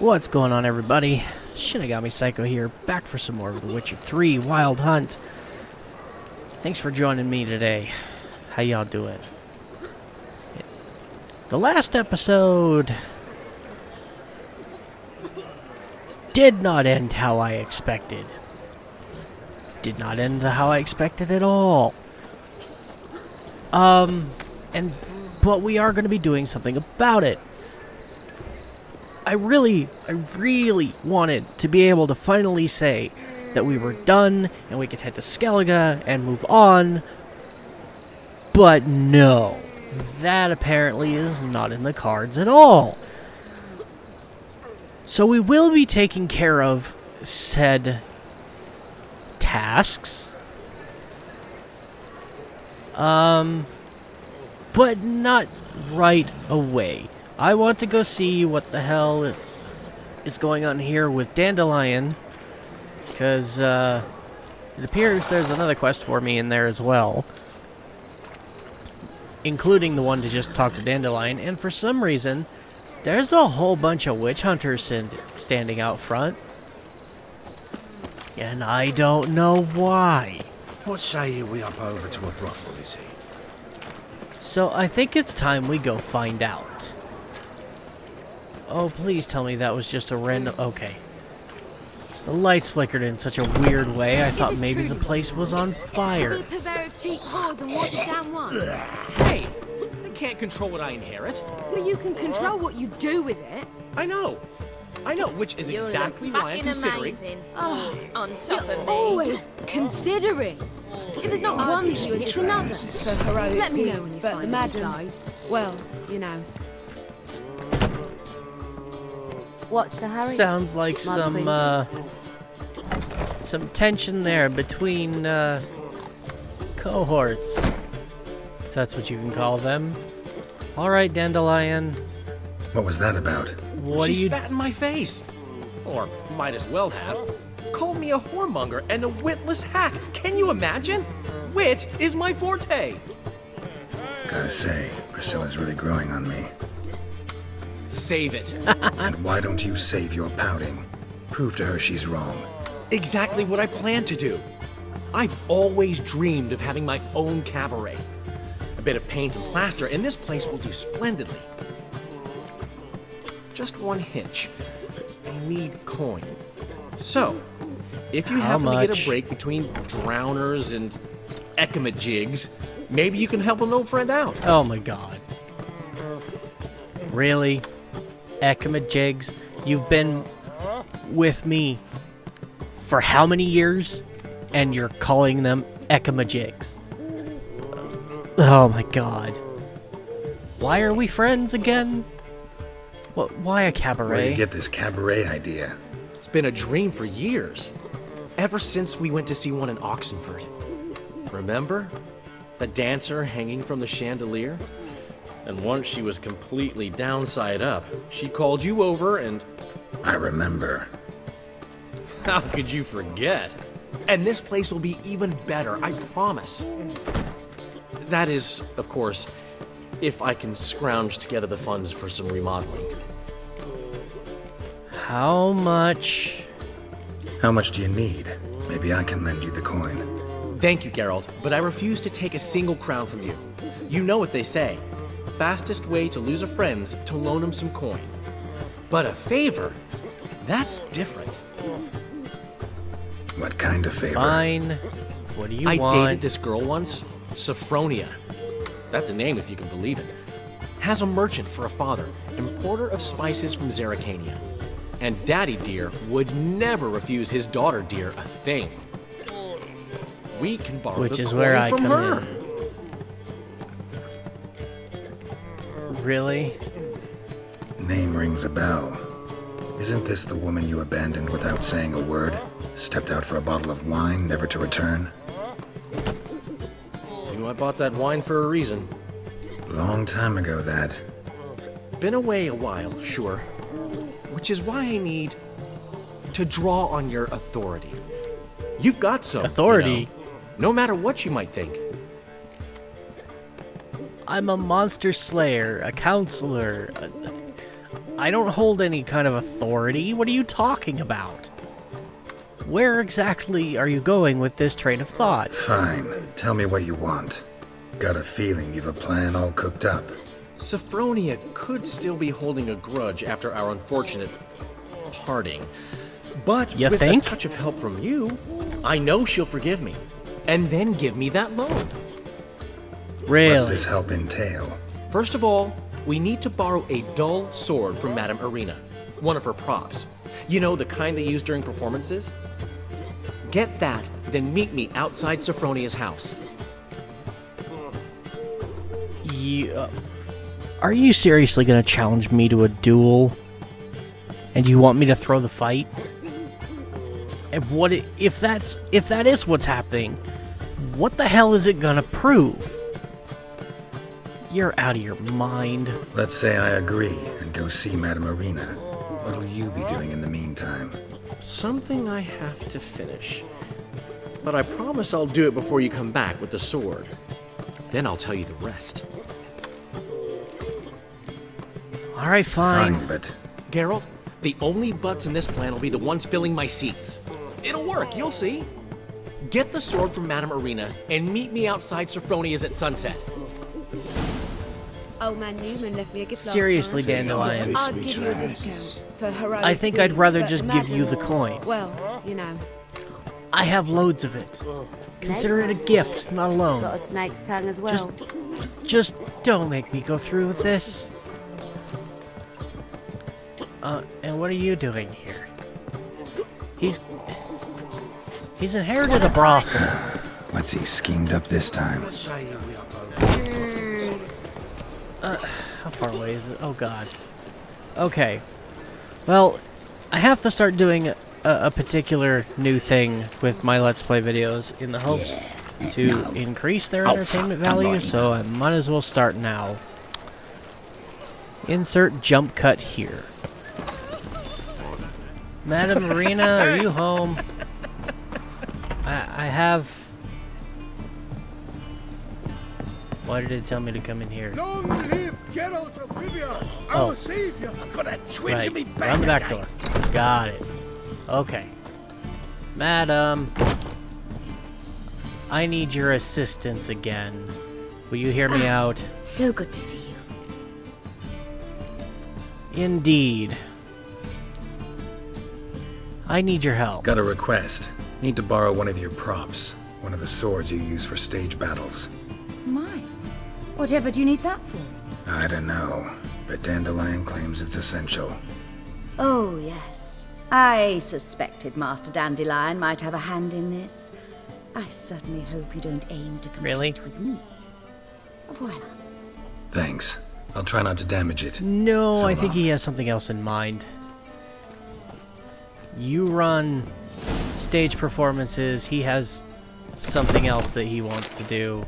What's going on, everybody? Shinigami Psycho here, back for some more of The Witcher 3 Wild Hunt. Thanks for joining me today. How y'all doing? The last episode did not end how I expected. Did not end how I expected at all. But we are going to be doing something about it. I really wanted to be able to finally say that we were done and we could head to Skellige and move on. But no, that apparently is not in the cards at all. So we will be taking care of said tasks. But not right away. I want to go see what the hell is going on here with Dandelion, because it appears there's another quest for me in there as well, including the one to just talk to Dandelion, and for some reason, there's a whole bunch of witch hunters standing out front, and I don't know why. What say you we up over to a brothel this eve? So I think it's time we go find out. Oh, please tell me that was just a random... Okay. The lights flickered in such a weird way, I thought maybe the place was on fire. Hey! I can't control what I inherit. But you can control what you do with it. I know, which is exactly why I'm considering... Amazing. Oh, On top you're of me. always considering. If there's not one issue, it's another. For heroic Let me know when deeds, you but the finally madam, decide. well, you know. What's the hurry? Sounds like My some tension there between, cohorts. If that's what you can call them. Alright, Dandelion. What was that about? What She do you... spat in my face. Or might as well have. Called me a whoremonger and a witless hack. Can you imagine? Wit is my forte. Gotta say, Priscilla's really growing on me. Save it. And why don't you save your pouting? Prove to her she's wrong. Exactly what I plan to do. I've always dreamed of having my own cabaret. A bit of paint and plaster, and this place will do splendidly. Just one hitch. I need coin. So, if you How happen to get much? a break between drowners and ekamajigs, maybe you can help an old friend out. Oh my god. Really? Ekamajigs? You've been with me for how many years? And you're calling them ekamajigs? Oh my god. Why are we friends again? What? Why a cabaret? Where do you get this cabaret idea? It's been a dream for years. Ever since we went to see one in Oxenford. Remember? The dancer hanging from the chandelier? And once she was completely downside up, she called you over and... I remember. How could you forget? And this place will be even better, I promise. That is, of course, if I can scrounge together the funds for some remodeling. How much? How much do you need? Maybe I can lend you the coin. Thank you, Geralt, but I refuse to take a single crown from you. You know what they say. Fastest way to lose a friend's to loan him some coin. But a favor? That's different. What kind of favor? Fine. What do you I want? dated this girl once, Sophronia. That's a name if you can believe it. Has a merchant for a father, importer of spices from Zerrikania. And Daddy Dear would never refuse his daughter Dear a thing. We can borrow Which the is coin where I from come her. in. Really? Name rings a bell. Isn't this the woman you abandoned without saying a word? Stepped out for a bottle of wine, never to return? You know, I bought that wine for a reason. Long time ago, that. Been away a while, sure. Which is why I need to draw on your authority. You've got some Authority? you know, no matter what you might think. I'm a monster slayer, a counselor, I don't hold any kind of authority. What are you talking about? Where exactly are you going with this train of thought? Fine. Tell me what you want. Got a feeling you've a plan all cooked up. Sophronia could still be holding a grudge after our unfortunate parting. But You with think? a touch of help from you, I know she'll forgive me. And then give me that loan. Really? What's this help entail? First of all, we need to borrow a dull sword from Madame Arena, one of her props. You know, the kind they use during performances? Get that, then meet me outside Sophronia's house. Are you seriously going to challenge me to a duel? And you want me to throw the fight? And if that is what's happening, what the hell is it going to prove? You're out of your mind. Let's say I agree and go see Madame Arena. What'll you be doing in the meantime? Something I have to finish. But I promise I'll do it before you come back with the sword. Then I'll tell you the rest. All right, fine. Fine, but Geralt, the only butts in this plan will be the ones filling my seats. It'll work, you'll see. Get the sword from Madame Arena and meet me outside Sophronia's at sunset. Old man Newman left me a gift last Seriously, time. Dandelion. I'd give you a discount for heroic I think I'd deeds, rather but just imagine- give you the coin. Well, you know, I have loads of it. Consider it a gift, not a loan. got a snake's tongue as well. Just don't make me go through with this. And what are you doing here? He's inherited a brothel. what's he schemed up this time? How far away is it? Oh god. Okay. Well, I have to start doing a particular new thing with my Let's Play videos in the hopes to increase their entertainment value, so I might as well start now. Insert jump cut here. Madame Marina, are you home? I have... Why did it tell me to come in here? Long live Geralt of Rivia, Oh. our savior! Right, around the back door. Got it. Okay. Madam, I need your assistance again. Will you hear me out? So good to see you. Indeed. I need your help. Got a request. Need to borrow one of your props. One of the swords you use for stage battles. My. Whatever do you need that for? I don't know, but Dandelion claims it's essential. Oh, yes. I suspected Master Dandelion might have a hand in this. I certainly hope you don't aim to compete Really? with me. Voilà. Thanks. I'll try not to damage it. No, So I think long. he has something else in mind. You run stage performances. He has something else that he wants to do.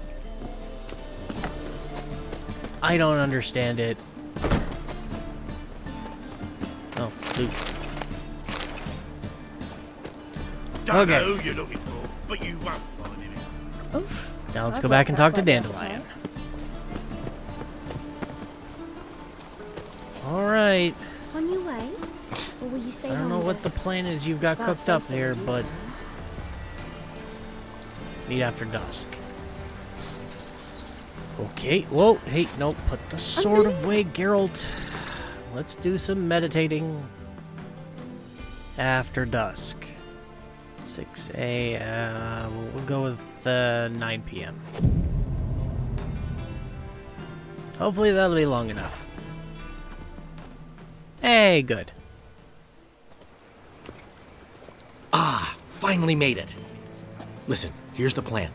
I don't understand it. Oh, Luke. Don't Okay. know who you're looking for, but you won't find him. Now let's go back and talk to Dandelion. Alright. On your way? Or will you stay I don't know longer? what the plan is you've got It's far cooked up safer there, than but you meet after dusk. Okay, whoa, hey, no, put the sword away, Geralt. Let's do some meditating after dusk. 6 a.m. We'll go with 9 p.m. Hopefully that'll be long enough. Hey, good. Finally made it. Listen, here's the plan.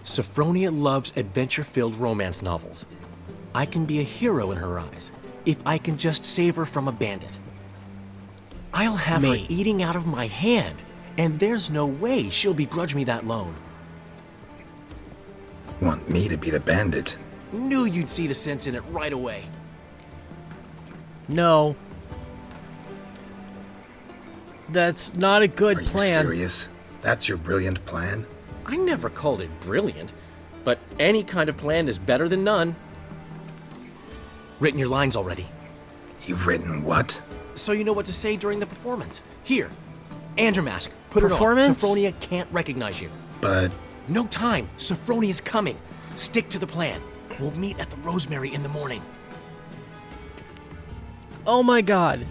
Sophronia loves adventure-filled romance novels. I can be a hero in her eyes if I can just save her from a bandit. I'll have her Me. eating out of my hand, and there's no way she'll begrudge me that loan. Want me to be the bandit? Knew you'd see the sense in it right away. No. That's not a good Are you plan. serious? That's your brilliant plan? I never called it brilliant, but any kind of plan is better than none. Written your lines already? You've written what? So you know what to say during the performance. Here, and your mask. Put Performance? it on. Sophronia can't recognize you. But No time. Sophronia's coming. Stick to the plan. We'll meet at the Rosemary in the morning. Oh my god.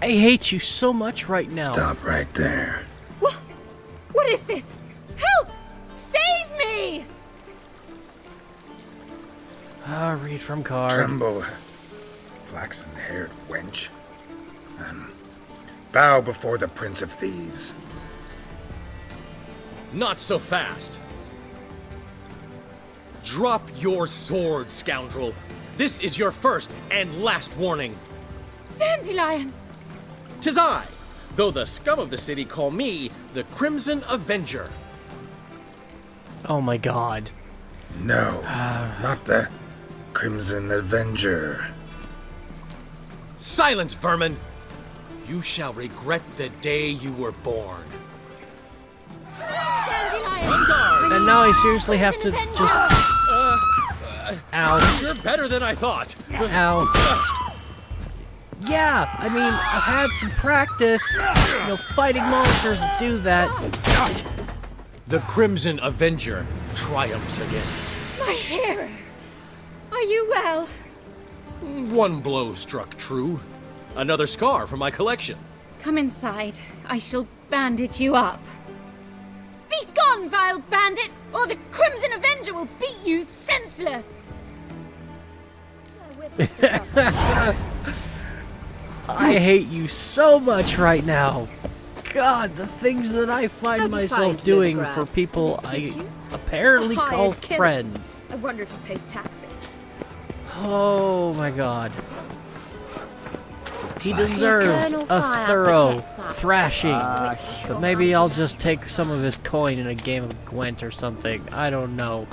I hate you so much right now. stop right there. What is this? Help! Save me! Read from card. Tremble, flaxen-haired wench. Bow before the Prince of Thieves. Not so fast. Drop your sword, scoundrel. This is your first and last warning. Dandelion! 'Tis I, though the scum of the city call me the Crimson Avenger. Oh my god. No, not the Crimson Avenger. Silence, vermin! You shall regret the day you were born. Dandelion! And now I seriously have to just... Ow. You're better than I thought. Ow. Yeah, I mean, I've had some practice, fighting monsters that do that. The Crimson Avenger triumphs again. My hair! Are you well? One blow struck true. Another scar from my collection. Come inside. I shall bandage you up. Be gone, vile bandit, or the Crimson Avenger will beat you senseless! I hate you so much right now. God, the things that I find How'd you myself find doing Livergrad? for people Does it I suit you? apparently A call hired killer. friends. I wonder if he pays taxes. Oh my god. He deserves Eternal a fire thorough protects that. thrashing. But maybe I'll just take some of his coin in a game of Gwent or something. I don't know.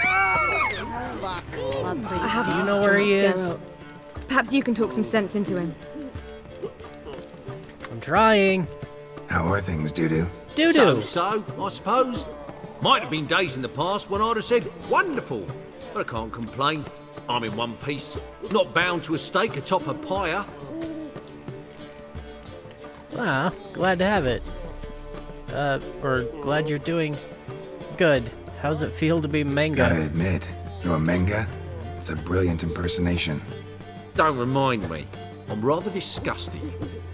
I Do you know where he is? Perhaps you can talk some sense into him. I'm trying. How are things, Doo-Doo? Doo-doo. So, I suppose. Might have been days in the past when I'd have said, wonderful. But I can't complain. I'm in one piece. Not bound to a stake atop a pyre. Ah, glad to have it. Or glad you're doing good. How's it feel to be Gotta Manga? admit, your Menga? It's a brilliant impersonation. Don't remind me. I'm rather disgusted.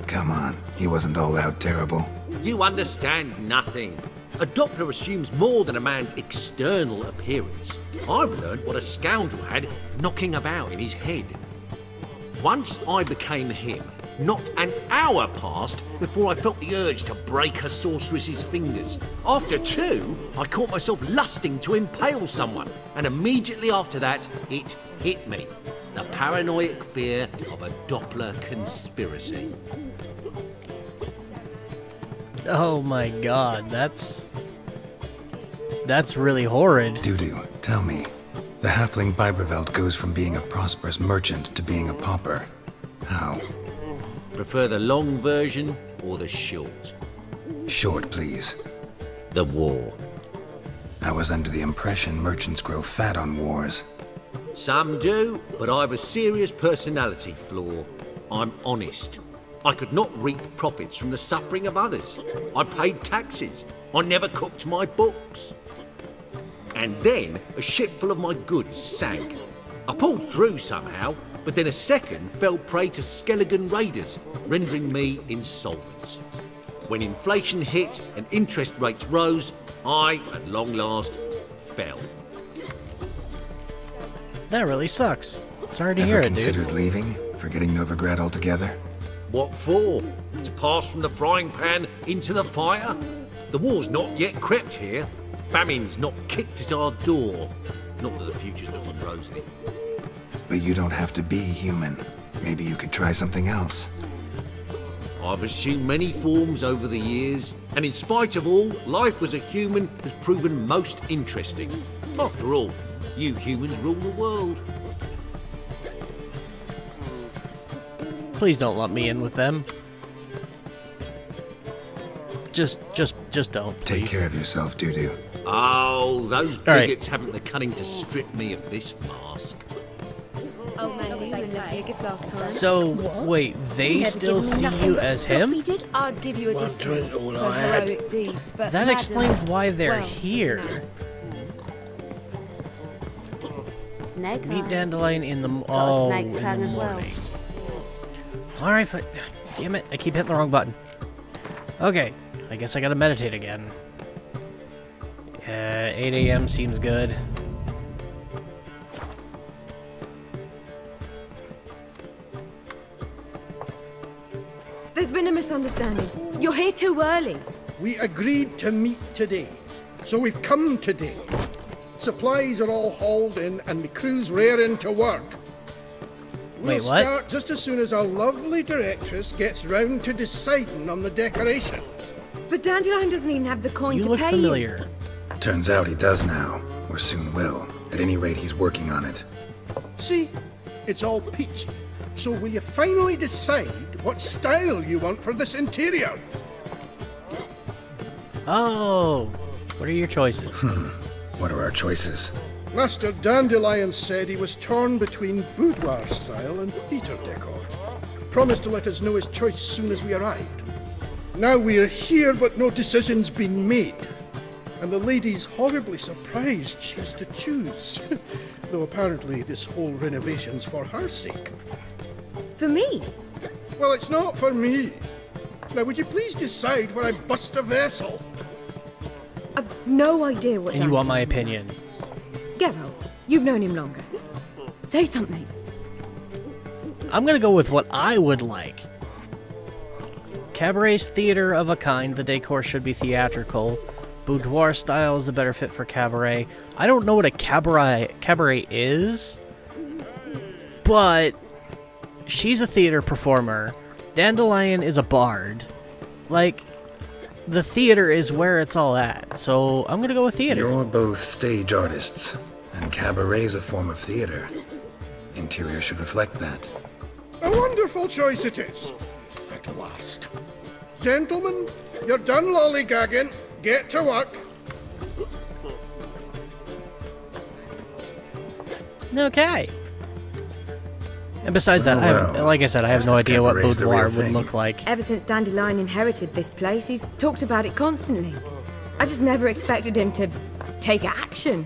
Come on, he wasn't all out terrible. You understand nothing. A Doppler assumes more than a man's external appearance. I've learned what a scoundrel had knocking about in his head. Once I became him, not an hour passed before I felt the urge to break a sorceress's fingers. After two, I caught myself lusting to impale someone, and immediately after that, it hit me. The paranoid fear of a Doppler conspiracy. Oh my god, that's really horrid. Doo-Doo, tell me. The halfling Biberveld goes from being a prosperous merchant to being a pauper. How? Prefer the long version or the short? Short, please. The war. I was under the impression merchants grow fat on wars. Some do, but I have a serious personality flaw. I'm honest. I could not reap profits from the suffering of others. I paid taxes. I never cooked my books. And then a ship full of my goods sank. I pulled through somehow, but then a second fell prey to Skelligan raiders, rendering me insolvent. When inflation hit and interest rates rose, I, at long last, fell. That really sucks. Sorry to hear Ever it, dude. considered leaving? Forgetting Novigrad altogether? What for? To pass from the frying pan into the fire? The war's not yet crept here. Famine's not kicked at our door. Not that the future's looking rosy. But you don't have to be human. Maybe you could try something else. I've assumed many forms over the years, and in spite of all, life as a human has proven most interesting. After all, you humans rule the world. Please don't let me in with them. Just don't, Take please. care of yourself, Doo-Doo. Oh, those right. bigots haven't the cunning to strip me of this mask. left me a gift last time. So, wait, they never still given me see nothing you but as floppy him? did. I'd give you a One discount drink, all for I had. heroic deeds, but That madam, explains why they're well, here. Snake Meet eyes. Dandelion in the Got a oh, snake's in tongue the as well. morning. Alright, damn it, I keep hitting the wrong button. Okay, I guess I gotta meditate again. 8 a.m. seems good. There's been a misunderstanding. You're here too early. We agreed to meet today, so we've come today. Supplies are all hauled in and the crew's raring to work. We'll Wait, what? start just as soon as our lovely directress gets round to deciding on the decoration. But Dandelion doesn't even have the coin You to look pay familiar. Turns out he does now, or soon will. At any rate, he's working on it. See? It's all peachy. So will you finally decide what style you want for this interior? Oh, what are your choices? What are our choices? Master Dandelion said he was torn between boudoir style and theatre decor. Promised to let us know his choice soon as we arrived. Now we're here, but no decision's been made. And the lady's horribly surprised she's to choose. Though apparently this whole renovation's for her sake. For me? Well, it's not for me. Now, would you please decide where I bust a vessel? I've no idea what And you want my Dandelion opinion? Geralt, you've known him longer. Say something. I'm gonna go with what I would like. Cabaret's theater of a kind. The decor should be theatrical. Boudoir style is the better fit for cabaret. I don't know what a cabaret is, but she's a theater performer. Dandelion is a bard. Like, the theater is where it's all at. So I'm gonna go with theater. You're both stage artists, and cabaret's a form of theater. Interior should reflect that. A wonderful choice it is. At last. Gentlemen, you're done lollygagging. Get to work. Okay. And besides that, Well, like I said, I have guess no this idea what cabaret's the boudoir real would thing. look like. Ever since Dandelion inherited this place, he's talked about it constantly. I just never expected him to take action.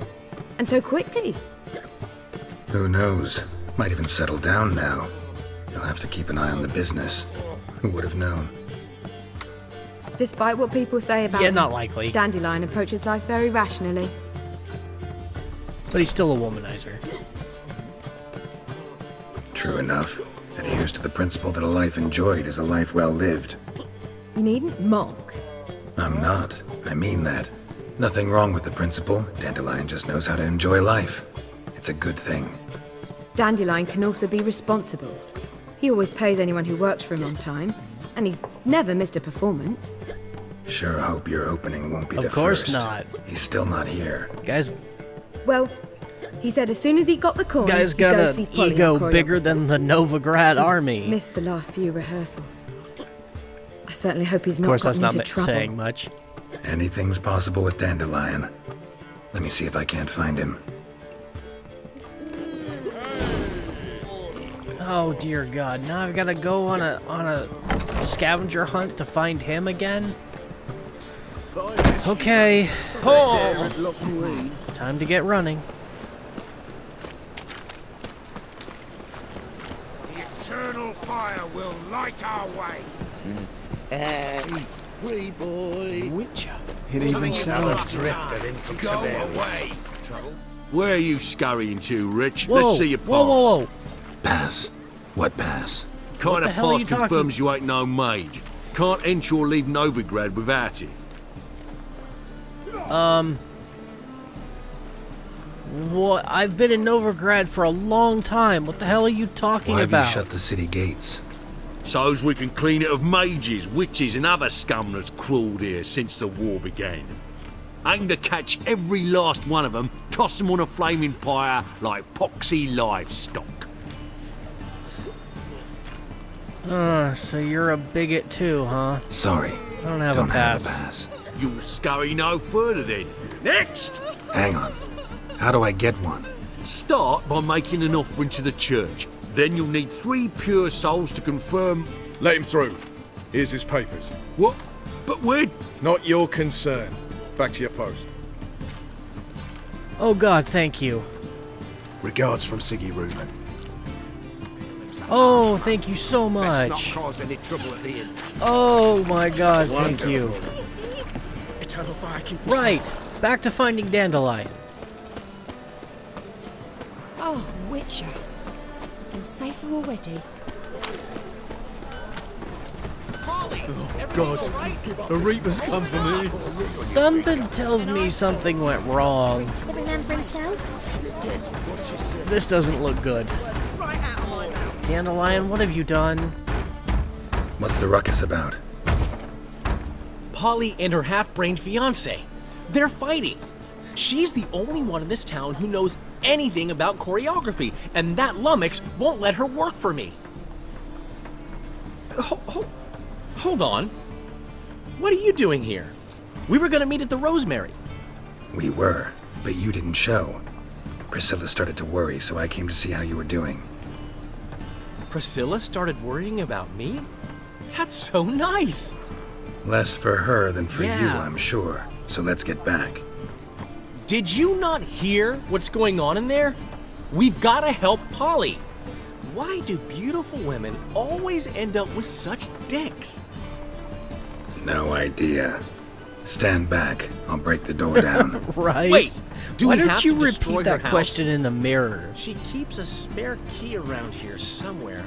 And so quickly. Who knows? Might even settle down now. You'll have to keep an eye on the business. Who would have known? Despite what people say about Yeah, him, not likely. Dandelion approaches life very rationally. But he's still a womanizer. True enough. Adheres to the principle that a life enjoyed is a life well lived. You needn't mock. I'm not. I mean that. Nothing wrong with the principle. Dandelion just knows how to enjoy life. It's a good thing. Dandelion can also be responsible. He always pays anyone who works for him on time, and he's never missed a performance. Sure hope your opening won't be Of the course first. not. He's still not here. Guys, Well, he said as soon as he got the coin, guys he'd got go an see Polly, ego our bigger choreographer. than the Novigrad He's army. missed the last few rehearsals. I certainly hope he's Of not course, that's gotten not into trouble. saying much. Anything's possible with Dandelion. Let me see if I can't find him. Oh dear God! Now I've got to go on a scavenger hunt to find him again. Okay. Oh, time to get running. The eternal fire will light our way. Hey, free boy. Witcher. It even sounds drifted in from Go away. Where are you scurrying to, Rich? Whoa! Let's see your pass. Whoa! Whoa! Whoa! Pass. What pass? Kind the of hell are pass you talking- confirms you ain't no mage. Can't enter or leave Novigrad without it. What? I've been in Novigrad for a long time. What the hell are you talking Why have about? you shut the city gates? So's we can clean it of mages, witches, and other scum that's crawled here since the war began. Aim to catch every last one of them, toss them on a flaming pyre like poxy livestock. So you're a bigot too, huh? Sorry. I don't have a Don't have pass. a pass. You'll scurry no further then. Next! Hang on. How do I get one? Start by making an offering to the church. Then you'll need 3 pure souls to confirm... Let him through. Here's his papers. What? But we're... Not your concern. Back to your post. Oh God, thank you. Regards from Siggy Reuben. Oh, thank you so Let's much. not cause any trouble at the inn. Oh my God, thank you. Eternal fire keep us Right, back to finding Dandelion. Oh, Witcher. Feel safer already. Polly! God, the Reapers come for me. Something tells me something went wrong. Every man for himself? This doesn't look good. Dandelion, what have you done? What's the ruckus about? Polly and her half-brained fiancé. They're fighting. She's the only one in this town who knows anything about choreography, and that lummox won't let her work for me. Hold on. What are you doing here? We were gonna meet at the Rosemary. We were, but you didn't show. Priscilla started to worry, so I came to see how you were doing. Priscilla started worrying about me? That's so nice. Less for her than for you, Yeah. I'm sure. So let's get back. Did you not hear what's going on in there? We've got to help Polly. Why do beautiful women always end up with such dicks? No idea. Stand back. I'll break the door down. Right? Wait, do Why we don't have you to destroy repeat her that house? question in the mirror? She keeps a spare key around here somewhere.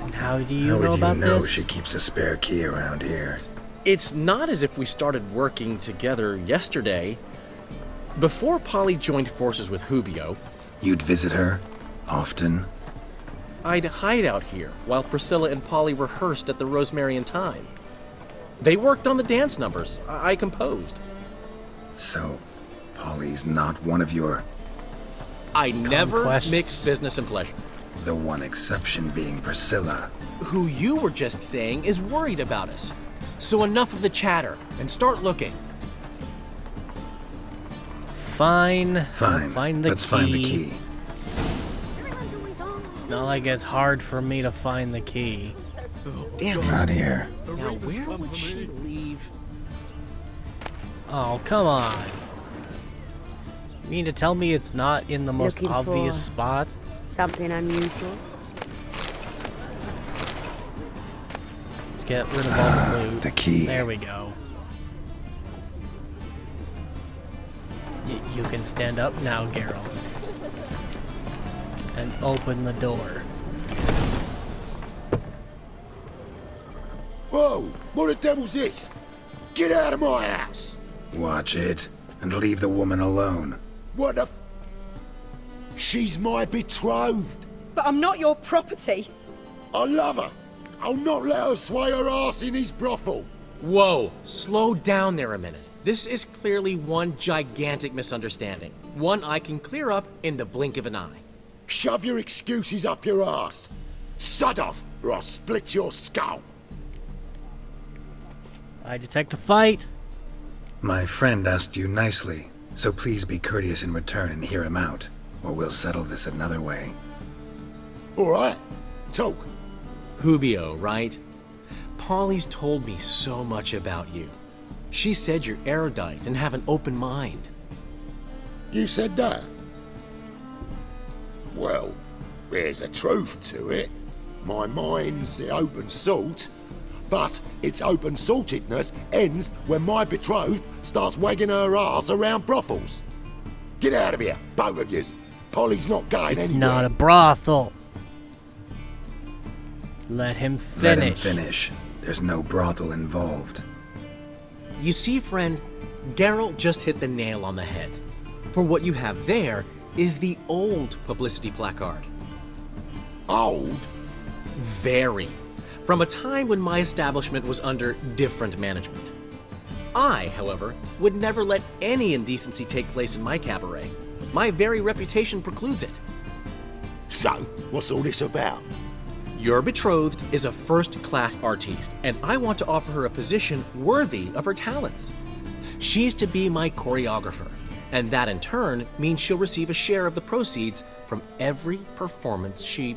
And how do you How know would you about know this? she keeps a spare key around here? It's not as if we started working together yesterday. Before Polly joined forces with Hubio, You'd visit her? Often? I'd hide out here while Priscilla and Polly rehearsed at the Rosemary and Thyme. They worked on the dance numbers I composed. So, Polly's not one of your... I never Conquests. mix business and pleasure. The one exception being Priscilla. Who you were just saying is worried about us. So enough of the chatter and start looking. Fine. I'll Fine. Find the Let's key. find the key. Everyone's always on. It's not like it's hard for me to find the key. Damn it. Not here. Now where would she leave? Oh, come on. You mean to tell me it's not in the most Looking obvious for- spot? Something unusual? Let's get rid of all the loot. The key. There we go. You can stand up now, Geralt. And open the door. Whoa! What the devil's this? Get out of my house! Watch it, and leave the woman alone. What the... She's my betrothed. But I'm not your property. I love her. I'll not let her sway her ass in his brothel. Whoa, slow down there a minute. This is clearly one gigantic misunderstanding. One I can clear up in the blink of an eye. Shove your excuses up your ass. Sod off, or I'll split your skull. I detect a fight. My friend asked you nicely, so please be courteous in return and hear him out, or we'll settle this another way. All right, talk. Hubio, right? Polly's told me so much about you. She said you're erudite and have an open mind. You said that? Well, there's a truth to it. My mind's the open salt, but its open saltedness ends when my betrothed starts wagging her ass around brothels. Get out of here, both of yous. Polly's not going It's anywhere. not a brothel. Let him finish. Let him finish. There's no brothel involved. You see, friend, Geralt just hit the nail on the head. For what you have there is the old publicity placard. Old? Very. From a time when my establishment was under different management. I, however, would never let any indecency take place in my cabaret. My very reputation precludes it. So, what's all this about? Your betrothed is a first-class artiste, and I want to offer her a position worthy of her talents. She's to be my choreographer, And that in turn means she'll receive a share of the proceeds from every performance she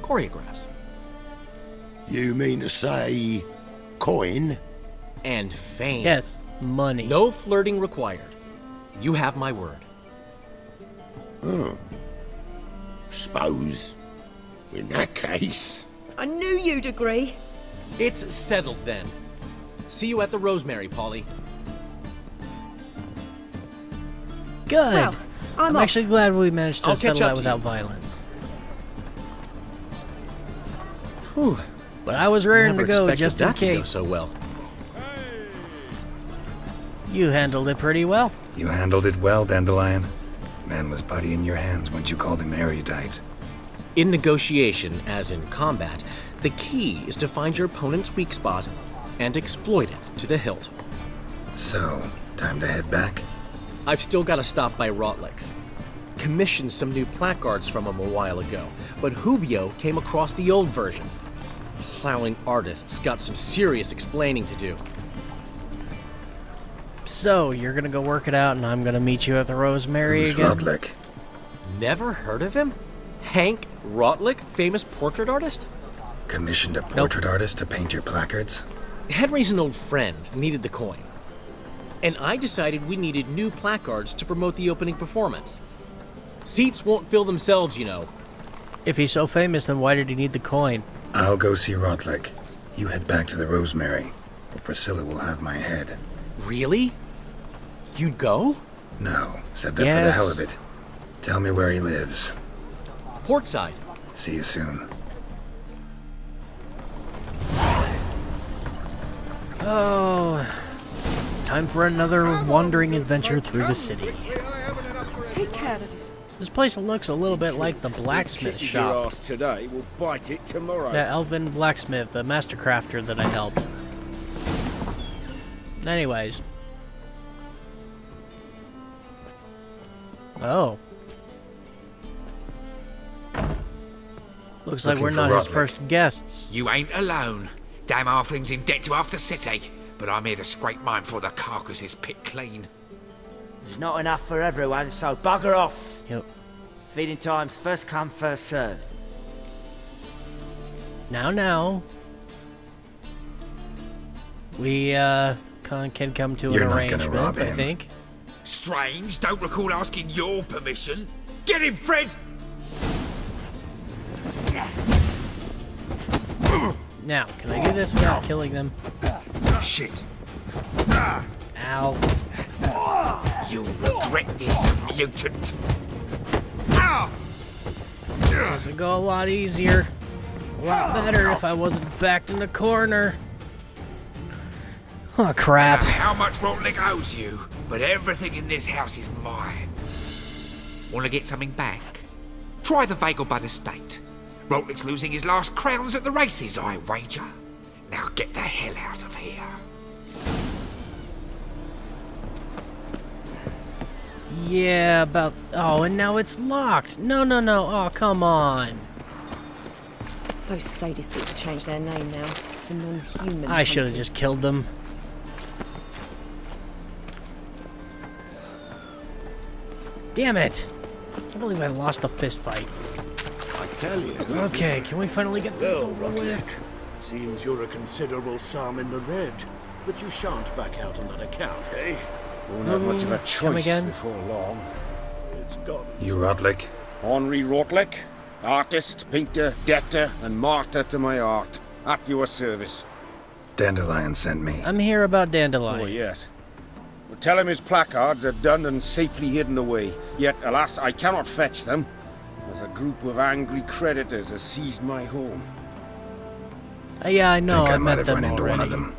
choreographs. You mean to say coin? And fame. Yes, money. No flirting required. You have my word. Suppose, in that case... I knew you'd agree. It's settled then. See you at the Rosemary, Polly. Good. Well, I'm off. actually glad we managed to I'll catch settle up that to without you. violence. Whew. But I was raring Never to go expected just in that to go case. so well. You handled it pretty well. You handled it well, Dandelion. Man was putty in your hands once you called him erudite. In negotiation, as in combat, the key is to find your opponent's weak spot and exploit it to the hilt. So, time to head back? I've still got to stop by Rotlick's. Commissioned some new placards from him a while ago, but Hubio came across the old version. Plowing artists got some serious explaining to do. So, you're gonna go work it out, and I'm gonna meet you at the Rosemary Who's again? Rodlick? Never heard of him? Hank Rotlick, famous portrait artist? Commissioned a portrait artist to paint your placards? Henry's an old friend, needed the coin. And I decided we needed new placards to promote the opening performance. Seats won't fill themselves, you know. If he's so famous, then why did he need the coin? I'll go see Rodlick. You head back to the Rosemary, or Priscilla will have my head. Really? You'd go? No, said that for the Yes. hell of it. Tell me where he lives. Portside. See you soon. Oh, time for another wandering adventure through the city. Take care of it. This place looks a little bit like the blacksmith Kisses your shop. ass today, we'll bite it tomorrow. That elven blacksmith, the master crafter that I helped. Anyways. Oh. Looks like Looking we're for not his Rodlick. first guests. You ain't alone. Damn halfling's in debt to half the city, but I'm here to scrape mine before the carcass is picked clean. There's not enough for everyone, so bugger off. Yep. Feeding time's first come, first served. Now. We, can come to You're an not gonna arrangement, rob I him. think. Strange, don't recall asking your permission. Get him, Fred! Now, can I do this without killing them? Shit. Ow. You'll regret this, mutant. This would go a lot easier. A lot better if I wasn't backed in the corner. Oh, crap. How much Rotlick owes you, but everything in this house is mine. Want to get something back? Try the Vagelbud estate. Rotlick's losing his last crowns at the races, I wager. Now get the hell out of here. Yeah, about... Oh, and now it's locked. No. Oh, come on. Those sadists ought to change their name now to non-human. I should have hunters. just killed them. Damn it. I can't believe I lost the fist fight. I tell you. Okay, can we finally get this Well, over Rodlick, with? seems you're a considerable sum in the red, but you shan't back out on that account, eh? Won't have much of a Come choice again? before long. It's gone. You Rodlick? Henri Rotlick, artist, painter, debtor, and martyr to my art. At your service. Dandelion sent me. I'm here about Dandelion. Oh, yes. Well, tell him his placards are done and safely hidden away. Yet, alas, I cannot fetch them, as a group of angry creditors has seized my home. Yeah, I know. Think I I might met have them run into already. one of them.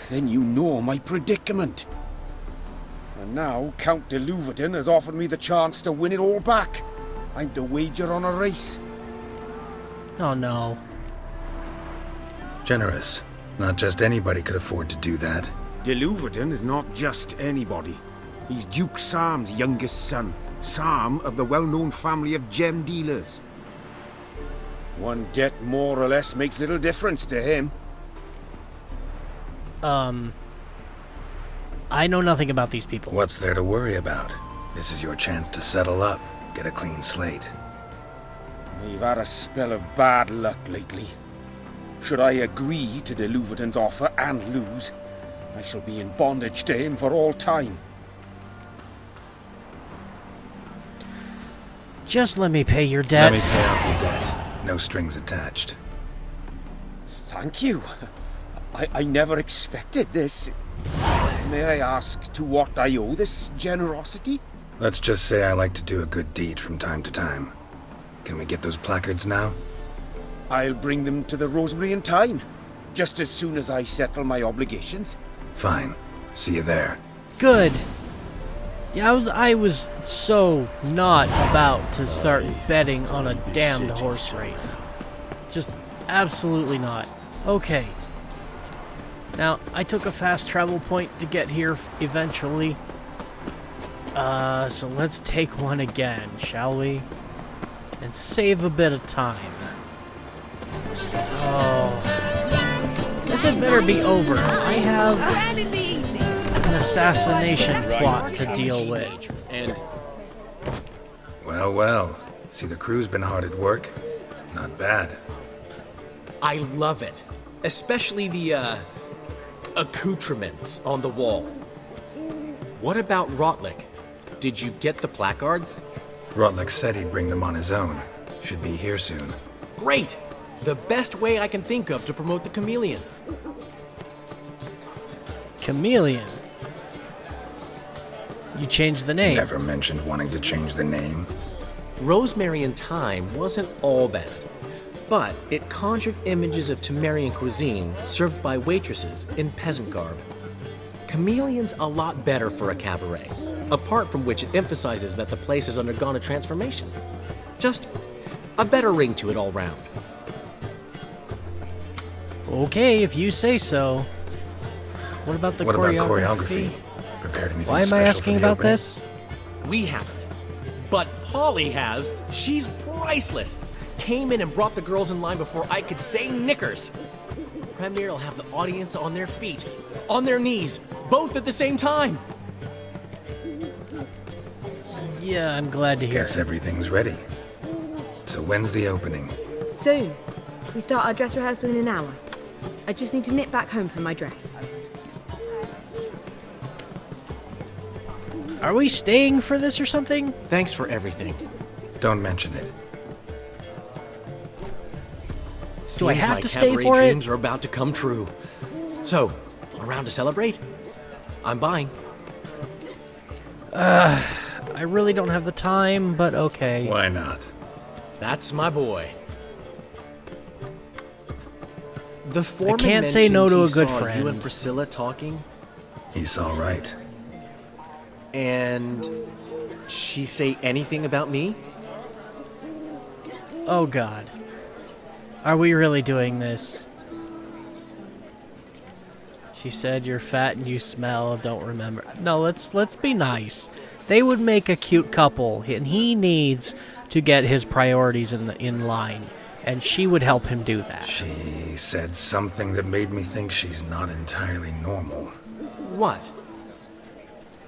Then you know my predicament. And now Count de Louverton has offered me the chance to win it all back. I'm to wager on a race. Oh, no. Generous. Not just anybody could afford to do that. De Louverton is not just anybody. He's Duke Sam's youngest son. Sam of the well-known family of gem dealers. One debt more or less makes little difference to him. I know nothing about these people. What's there to worry about? This is your chance to settle up, get a clean slate. We've had a spell of bad luck lately. Should I agree to de Louverton's offer and lose, I shall be in bondage to him for all time. Just let me pay your debt. Let me pay off your debt. No strings attached. Thank you. I never expected this. May I ask to what I owe this generosity? Let's just say I like to do a good deed from time to time. Can we get those placards now? I'll bring them to the Rosemary in time, just as soon as I settle my obligations. Fine. See you there. Good. Yeah, I was so not about to start betting on a damned horse race. Just absolutely not. Okay. Now, I took a fast travel point to get here eventually. So let's take one again, shall we? And save a bit of time. Oh. This had better be over. I have an assassination plot to deal with. And... Well, well. See, the crew's been hard at work. Not bad. I love it. Especially the, accoutrements on the wall. What about Rotlick? Did you get the placards? Rotlick said he'd bring them on his own. Should be here soon. Great! The best way I can think of to promote the chameleon. Chameleon? You changed the name. Never mentioned wanting to change the name. Rosemary in Time wasn't all bad, but it conjured images of Temerian cuisine served by waitresses in peasant garb. Chameleon's a lot better for a cabaret, apart from which it emphasizes that the place has undergone a transformation. Just a better ring to it all round. Okay, if you say so. What about the choreography? Prepared anything Why am I special asking for the about opening? this? We haven't. But Polly has. She's priceless. Came in and brought the girls in line before I could say knickers. Premiere will have the audience on their feet, on their knees, both at the same time. Yeah, I'm glad to hear Guess it. everything's ready. So when's the opening? Soon. We start our dress rehearsal in an hour. I just need to nip back home for my dress. Are we staying for this or something? Thanks for everything. Don't mention it. Do I Seems have my to stay cabaret for it? dreams are about to come true. So, around to celebrate? I'm buying. I really don't have the time, but okay. Why not? That's my boy. The I foreman can't say no to a mentioned good he saw friend. You and Priscilla talking, He's all right. and she say anything about me? Oh god. Are we really doing this? She said you're fat and you smell, don't remember. No, let's be nice. They would make a cute couple, and he needs to get his priorities in line, and she would help him do that. She said something that made me think she's not entirely normal. What?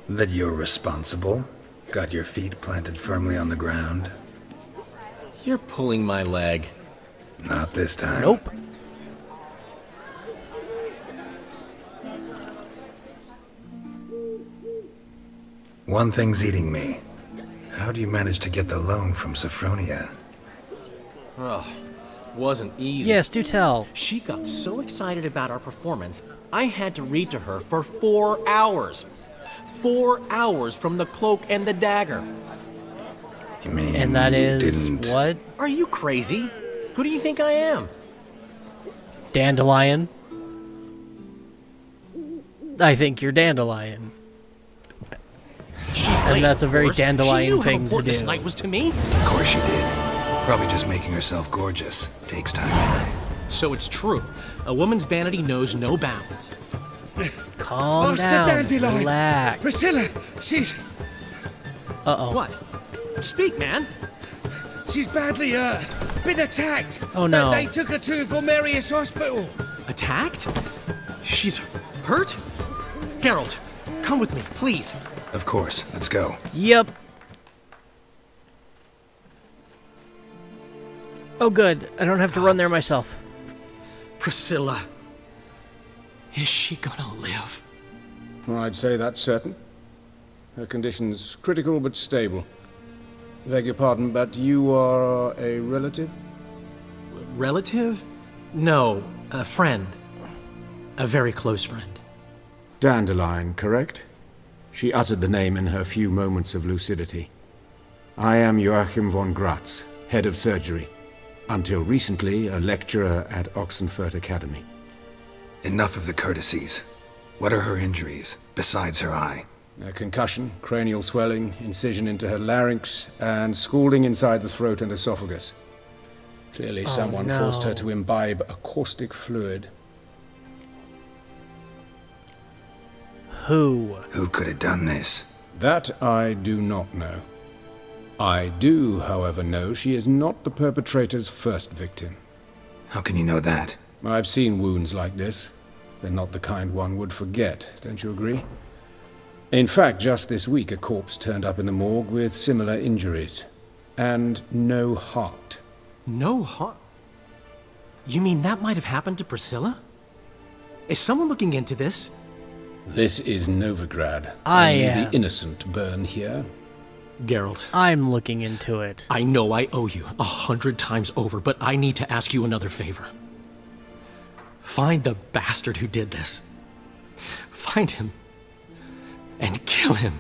That you're responsible, got your feet planted firmly on the ground. You're pulling my leg. Not this time. Nope. One thing's eating me. How do you manage to get the loan from Sophronia? Oh, wasn't easy. Yes, do tell. She got so excited about our performance, I had to read to her for 4 hours. 4 hours from The Cloak and the Dagger. You mean And that you is didn't... what? Are you crazy? Who do you think I am? Dandelion? I think you're Dandelion. She's And late, that's a of very course. Dandelion she knew thing how to important do. This night was to me. Of course she did. Probably just making herself gorgeous. Takes time, you know. So it's true. A woman's vanity knows no bounds. Calm Master down. Dandelion. Relax. Priscilla, she's Uh-oh. What? Speak, man. she's badly been attacked. Oh, no. They took her to Valmerius Hospital. Attacked? She's hurt? Geralt, Come with me, please. Of course, let's go. Yep. Oh, good. I don't have to run there myself. Priscilla. Is she gonna live? I'd say that's certain. Her condition's critical but stable. Beg your pardon, but you are a relative? Relative? No, a friend. A very close friend. Dandelion, correct? She uttered the name in her few moments of lucidity. I am Joachim von Gratz, head of surgery. Until recently, a lecturer at Oxenfurt Academy. Enough of the courtesies. What are her injuries, besides her eye? A concussion, cranial swelling, incision into her larynx, and scalding inside the throat and esophagus. Clearly someone forced her to imbibe a caustic fluid. Who? Who could have done this? That I do not know. I do, however, know she is not the perpetrator's first victim. How can you know that? I've seen wounds like this. They're not the kind one would forget, don't you agree? In fact, just this week a corpse turned up in the morgue with similar injuries. And no heart. No heart? You mean that might have happened to Priscilla? Is someone looking into this? This is Novigrad. I Only am. the innocent burn here. Geralt. I'm looking into it. I know I owe you 100 times over, but I need to ask you another favor. Find the bastard who did this. Find him. And kill him.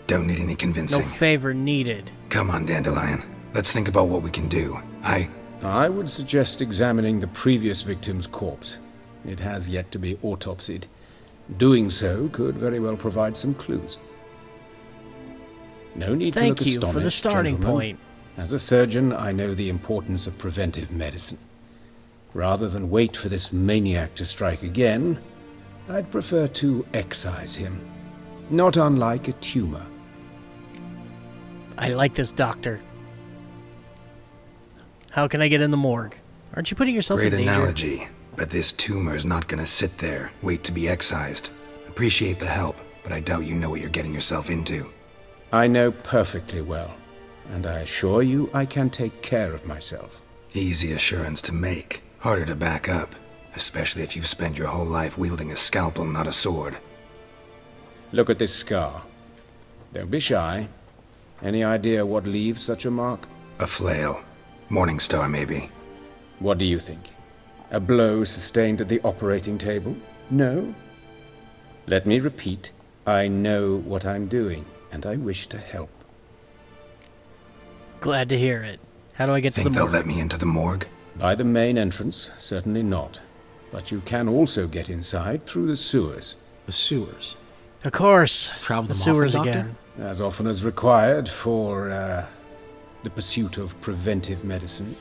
Don't need any convincing. No favor needed. Come on, Dandelion. Let's think about what we can do. I would suggest examining the previous victim's corpse. It has yet to be autopsied. Doing so could very well provide some clues. No need to look astonished, Thank you for the starting gentlemen. point. As a surgeon, I know the importance of preventive medicine. Rather than wait for this maniac to strike again, I'd prefer to excise him. Not unlike a tumor. I like this doctor. How can I get in the morgue? Aren't you putting yourself Great in danger? analogy, but this tumor's not gonna sit there, wait to be excised. Appreciate the help, but I doubt you know what you're getting yourself into. I know perfectly well, and I assure you I can take care of myself. Easy assurance to make, harder to back up, especially if you've spent your whole life wielding a scalpel, not a sword. Look at this scar. Don't be shy. Any idea what leaves such a mark? A flail. Morning Star, maybe. What do you think? A blow sustained at the operating table? No? Let me repeat. I know what I'm doing, and I wish to help. Glad to hear it. How do I get to the Think they'll morgue? let me into the morgue? By the main entrance, certainly not. But you can also get inside through the sewers. The sewers? Of course. Travel the them sewers often, again. As often as required for, the pursuit of preventive medicine.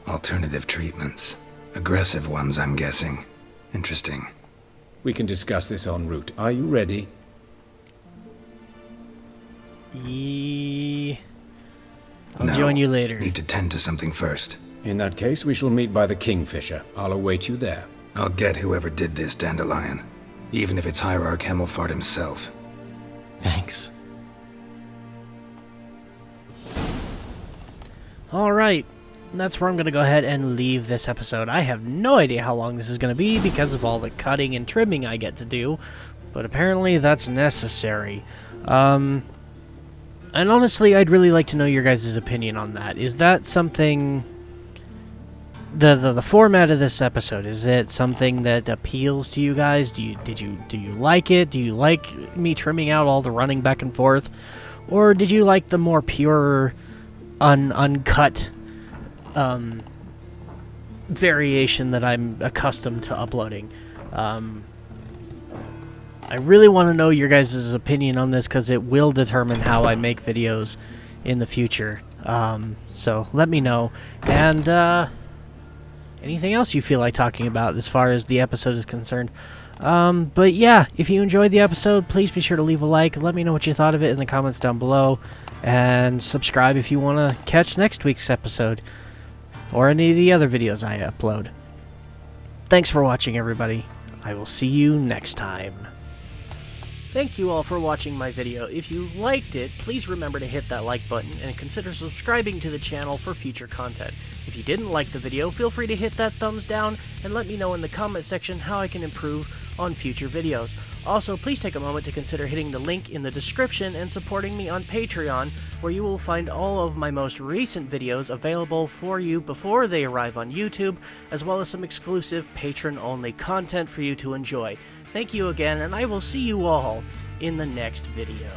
Alternative treatments. Aggressive ones, I'm guessing. Interesting. We can discuss this en route. Are you ready? I'll No, join you later. Need to tend to something first. In that case, we shall meet by the Kingfisher. I'll await you there. I'll get whoever did this, Dandelion. Even if it's Hierarch Hemmelfart himself. Thanks. Alright, that's where I'm going to go ahead and leave this episode. I have no idea how long this is going to be because of all the cutting and trimming I get to do, but apparently that's necessary. And honestly, I'd really like to know your guys' opinion on that. Is that something... The format of this episode, is it something that appeals to you guys? Do you like it? Do you like me trimming out all the running back and forth? Or did you like the more pure, uncut variation that I'm accustomed to uploading? I really want to know your guys' opinion on this because it will determine how I make videos in the future. So let me know. And anything else you feel like talking about as far as the episode is concerned. But yeah, if you enjoyed the episode, please be sure to leave a like. Let me know what you thought of it in the comments down below. And subscribe if you want to catch next week's episode. Or any of the other videos I upload. Thanks for watching, everybody. I will see you next time. Thank you all for watching my video. If you liked it, please remember to hit that like button and consider subscribing to the channel for future content. If you didn't like the video, feel free to hit that thumbs down and let me know in the comment section how I can improve on future videos. Also, please take a moment to consider hitting the link in the description and supporting me on Patreon, where you will find all of my most recent videos available for you before they arrive on YouTube, as well as some exclusive patron-only content for you to enjoy. Thank you again, and I will see you all in the next video.